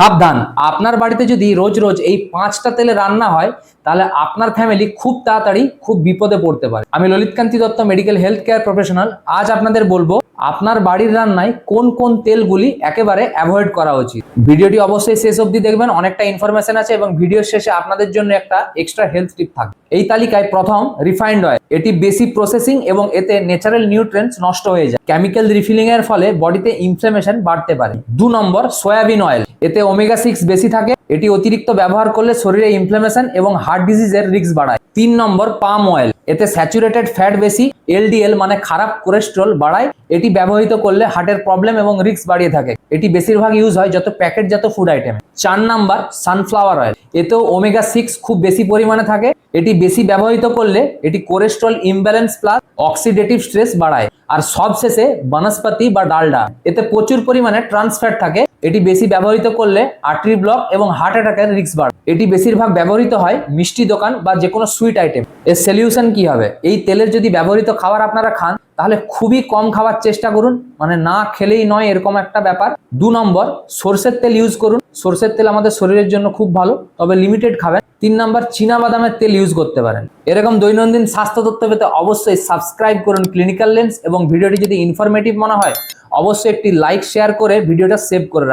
সাবধান, আপনার বাড়িতে যদি রোজ রোজ এই 5টা তেলে রান্না হয় তাহলে আপনার ফ্যামিলি খুব তাড়াতাড়ি খুব বিপদে পড়তে পারে। আমি Lalitkanti Dutta, medical health care professional. আজ আপনাদের বলবো আপনার বাড়ির রান্নায় কোন কোন তেলগুলি একেবারে অ্যাভয়েড করা উচিত। ভিডিওটি অবশ্যই শেষ অবধি দেখবেন, অনেকটা ইনফরমেশন আছে এবং ভিডিওর শেষে আপনাদের জন্য একটা এক্সট্রা হেলথ টিপ থাকবে। এই তালিকায় প্রথম রিফাইন্ড অয়েল। এটি বেশি প্রসেসিং এবং এতে ন্যাচারাল নিউট্রিয়েন্টস নষ্ট হয়ে যায়। কেমিক্যাল রিফিলিং এর ফলে বডিতে ইনফ্লামেশন বাড়তে পারে। 2 নম্বর সয়াবিন অয়েল। এতে ওমেগা 6 বেশি থাকে। এটি অতিরিক্ত ব্যবহার করলে শরীরে ইনফ্লামেশন এবং হার্ট ডিজিজের রিস্ক বাড়ায়। 3 নম্বর পাম অয়েল। এতে স্যাচুরেটেড ফ্যাট বেশি, এলডিএল মানে খারাপ কোলেস্টেরল বাড়ায়। এটি ব্যবহৃত করলে হার্টের প্রবলেম এবং রিস্ক বাড়িয়ে থাকে। এটি বেশিরভাগ ইউজ হয় যত প্যাকেটজাত ফুড আইটেমে। 4 নাম্বার সানফ্লাওয়ার অয়েল। এতেও ওমেগা 6 খুব বেশি পরিমাণে থাকে। এটি বেশি ব্যবহৃত করলে এটি cholesterol imbalance plus oxidative stress বাড়ায়। আর সবশেষে বনস্পতি বা ডালডা। এতে প্রচুর পরিমাণে ট্রান্স ফ্যাট থাকে। এটি বেশি ব্যবহৃত করলে আর্টারি ব্লক এবং হার্ট অ্যাটাকের রিস্ক বাড়ে। এটি বেশিরভাগ ব্যবহৃত হয় মিষ্টি দোকান বা যে কোনো সুইট আইটেম। এর সলিউশন কি হবে? এই তেলের যদি ব্যবহৃত খাবার আপনারা খান তাহলে খুবই কম খাওয়ার চেষ্টা করুন, মানে না খেলেই নয় এরকম একটা ব্যাপার। 2 নম্বর সরষের তেল ইউজ করুন। সরষের তেল আমাদের শরীরের জন্য খুব ভালো, তবে লিমিটেড খাবেন। 3 নম্বর চীনা বাদামের তেল ইউজ করতে পারেন। এরকম দৈনন্দিন স্বাস্থ্য তথ্য পেতে অবশ্যই সাবস্ক্রাইব করুন ক্লিনিক্যাল লেন্স, এবং ভিডিওটি যদি ইনফরমেটিভ মনে হয় অবশ্যই একটি লাইক শেয়ার করে ভিডিওটা সেভ করে রাখুন।